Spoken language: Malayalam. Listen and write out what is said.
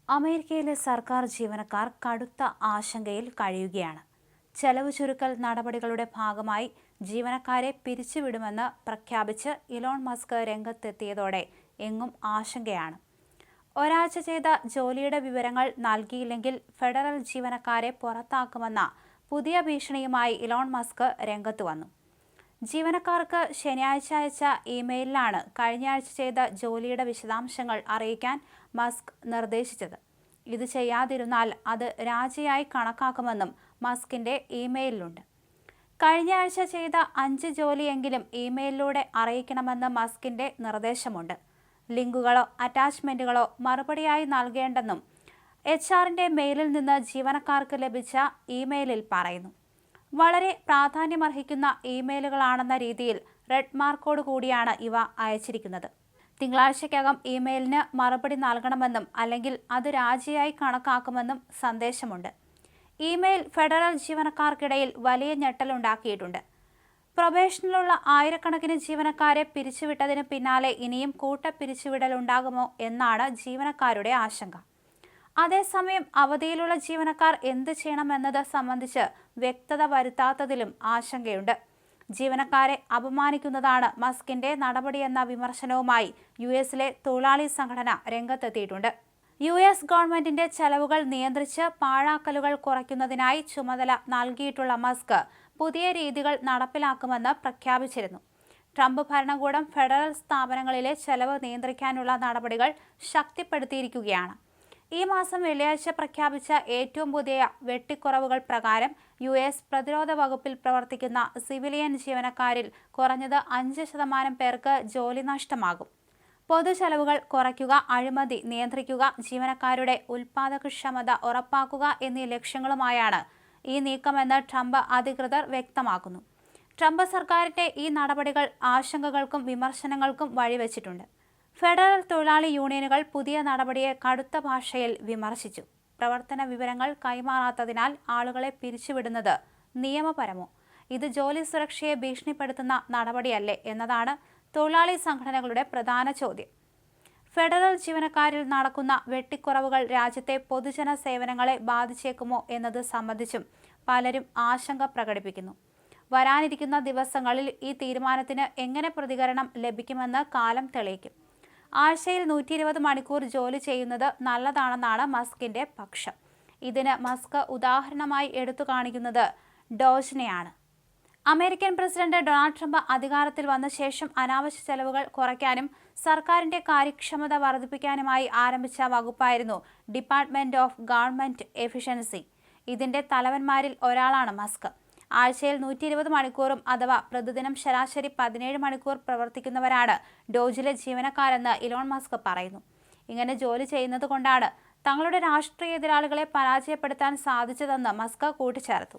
അമേരിക്കയിലെ സർക്കാർ ജീവനക്കാർ കടുത്ത ആശങ്കയിൽ കഴിയുകയാണ്. ചെലവ് ചുരുക്കൽ നടപടികളുടെ ഭാഗമായി ജീവനക്കാരെ പിരിച്ചുവിടുമെന്ന് പ്രഖ്യാപിച്ച് ഇലോൺ മസ്ക് രംഗത്തെത്തിയതോടെ എങ്ങും ആശങ്കയാണ്. ഒരാഴ്ച ചെയ്ത ജോലിയുടെ വിവരങ്ങൾ നൽകിയില്ലെങ്കിൽ ഫെഡറൽ ജീവനക്കാരെ പുറത്താക്കുമെന്ന പുതിയ ഭീഷണിയുമായി ഇലോൺ മസ്ക് രംഗത്ത് വന്നു. ജീവനക്കാർക്ക് ശനിയാഴ്ച അയച്ച ഇമെയിലിലാണ് കഴിഞ്ഞയാഴ്ച ചെയ്ത ജോലിയുടെ വിശദാംശങ്ങൾ അറിയിക്കാൻ മസ്ക് നിർദ്ദേശിച്ചത്. ഇത് ചെയ്യാതിരുന്നാൽ അത് രാജിയായി കണക്കാക്കുമെന്നും മസ്കിന്റെ ഇമെയിലുണ്ട്. കഴിഞ്ഞയാഴ്ച ചെയ്ത 5 ജോലിയെങ്കിലും ഇമെയിലിലൂടെ അറിയിക്കണമെന്ന് മസ്കിന്റെ നിർദ്ദേശമുണ്ട്. ലിങ്കുകളോ അറ്റാച്ച്മെന്റുകളോ മറുപടിയായി നൽകേണ്ടെന്നും HR-ന്റെ മെയിലിൽ നിന്ന് ജീവനക്കാർക്ക് ലഭിച്ച ഇമെയിലിൽ പറയുന്നു. വളരെ പ്രാധാന്യമർഹിക്കുന്ന ഇമെയിലുകളാണെന്ന രീതിയിൽ റെഡ് മാർക്കോട് കൂടിയാണ് ഇവ അയച്ചിരിക്കുന്നത്. തിങ്കളാഴ്ചയ്ക്കകം ഇമെയിലിന് മറുപടി നൽകണമെന്നും അല്ലെങ്കിൽ അത് രാജിയായി കണക്കാക്കുമെന്നും സന്ദേശമുണ്ട്. ഇമെയിൽ ഫെഡറൽ ജീവനക്കാർക്കിടയിൽ വലിയ ഞെട്ടലുണ്ടാക്കിയിട്ടുണ്ട്. പ്രൊബേഷനിലുള്ള ആയിരക്കണക്കിന് ജീവനക്കാരെ പിരിച്ചുവിട്ടതിന് പിന്നാലെ ഇനിയും കൂട്ടപ്പിരിച്ചുവിടലുണ്ടാകുമോ എന്നാണ് ജീവനക്കാരുടെ ആശങ്ക. അതേസമയം അവധിയിലുള്ള ജീവനക്കാർ എന്ത് ചെയ്യണമെന്നത് സംബന്ധിച്ച് വ്യക്തത വരുത്താത്തതിലും ആശങ്കയുണ്ട്. ജീവനക്കാരെ അപമാനിക്കുന്നതാണ് മസ്കിന്റെ നടപടിയെന്ന വിമർശനവുമായി US-ലെ തൊഴിലാളി സംഘടന രംഗത്തെത്തിയിട്ടുണ്ട്. US ഗവൺമെന്റിന്റെ ചെലവുകൾ നിയന്ത്രിച്ച് പാഴാക്കലുകൾ കുറയ്ക്കുന്നതിനായി ചുമതല നൽകിയിട്ടുള്ള മസ്ക് പുതിയ രീതികൾ നടപ്പിലാക്കുമെന്ന് പ്രഖ്യാപിച്ചിരുന്നു. ട്രംപ് ഭരണകൂടം ഫെഡറൽ സ്ഥാപനങ്ങളിലെ ചെലവ് നിയന്ത്രിക്കാനുള്ള നടപടികൾ ശക്തിപ്പെടുത്തിയിരിക്കുകയാണ്. ഈ മാസം വെള്ളിയാഴ്ച പ്രഖ്യാപിച്ച ഏറ്റവും പുതിയ വെട്ടിക്കുറവുകൾ പ്രകാരം US പ്രതിരോധ വകുപ്പിൽ പ്രവർത്തിക്കുന്ന സിവിലിയൻ ജീവനക്കാരിൽ കുറഞ്ഞത് 5% പേർക്ക് ജോലി നഷ്ടമാകും. പൊതുചെലവുകൾ കുറയ്ക്കുക, അഴിമതി നിയന്ത്രിക്കുക, ജീവനക്കാരുടെ ഉൽപ്പാദകക്ഷമത ഉറപ്പാക്കുക എന്നീ ലക്ഷ്യങ്ങളുമായാണ് ഈ നീക്കമെന്ന് ട്രംപ് അധികൃതർ വ്യക്തമാക്കുന്നു. ട്രംപ് സർക്കാരിന്റെ ഈ നടപടികൾ ആശങ്കകൾക്കും വിമർശനങ്ങൾക്കും വഴിവെച്ചിട്ടുണ്ട്. ഫെഡറൽ തൊഴിലാളി യൂണിയനുകൾ പുതിയ നടപടിയെ കടുത്ത ഭാഷയിൽ വിമർശിച്ചു. പ്രവർത്തന വിവരങ്ങൾ കൈമാറാത്തതിനാൽ ആളുകളെ പിരിച്ചുവിടുന്നത് നിയമപരമോ? ഇത് ജോലി സുരക്ഷയെ ഭീഷണിപ്പെടുത്തുന്ന നടപടിയല്ലേ എന്നതാണ് തൊഴിലാളി സംഘടനകളുടെ പ്രധാന ചോദ്യം. ഫെഡറൽ ജീവനക്കാരിൽ നടക്കുന്ന വെട്ടിക്കുറവുകൾ രാജ്യത്തെ പൊതുജന സേവനങ്ങളെ ബാധിച്ചേക്കുമോ എന്നത് സംബന്ധിച്ചും പലരും ആശങ്ക പ്രകടിപ്പിക്കുന്നു. വരാനിരിക്കുന്ന ദിവസങ്ങളിൽ ഈ തീരുമാനത്തിന് എങ്ങനെ പ്രതികരണം ലഭിക്കുമെന്ന് കാലം തെളിയിക്കും. ആഴ്ചയിൽ 120 മണിക്കൂർ ജോലി ചെയ്യുന്നത് നല്ലതാണെന്നാണ് മസ്കിന്റെ പക്ഷം. ഇതിന് മസ്ക് ഉദാഹരണമായി എടുത്തു കാണിക്കുന്നത് ഡോജിനെയാണ്. അമേരിക്കൻ പ്രസിഡന്റ് ഡൊണാൾഡ് ട്രംപ് അധികാരത്തിൽ വന്ന ശേഷം അനാവശ്യ ചെലവുകൾ കുറയ്ക്കാനും സർക്കാരിന്റെ കാര്യക്ഷമത വർദ്ധിപ്പിക്കാനുമായി ആരംഭിച്ച വകുപ്പായിരുന്നു ഡിപ്പാർട്ട്മെന്റ് ഓഫ് ഗവൺമെന്റ് എഫിഷ്യൻസി. ഇതിന്റെ തലവന്മാരിൽ ഒരാളാണ് മസ്ക്. ആഴ്ചയിൽ 120 മണിക്കൂറും അഥവാ പ്രതിദിനം ശരാശരി 17 മണിക്കൂർ പ്രവർത്തിക്കുന്നവരാണ് ഡോജിലെ ജീവനക്കാരെന്ന് ഇലോൺ മസ്ക് പറയുന്നു. ഇങ്ങനെ ജോലി ചെയ്യുന്നത് കൊണ്ടാണ് തങ്ങളുടെ രാഷ്ട്രീയ എതിരാളികളെ പരാജയപ്പെടുത്താൻ സാധിച്ചതെന്ന് മസ്ക് കൂട്ടിച്ചേർത്തു.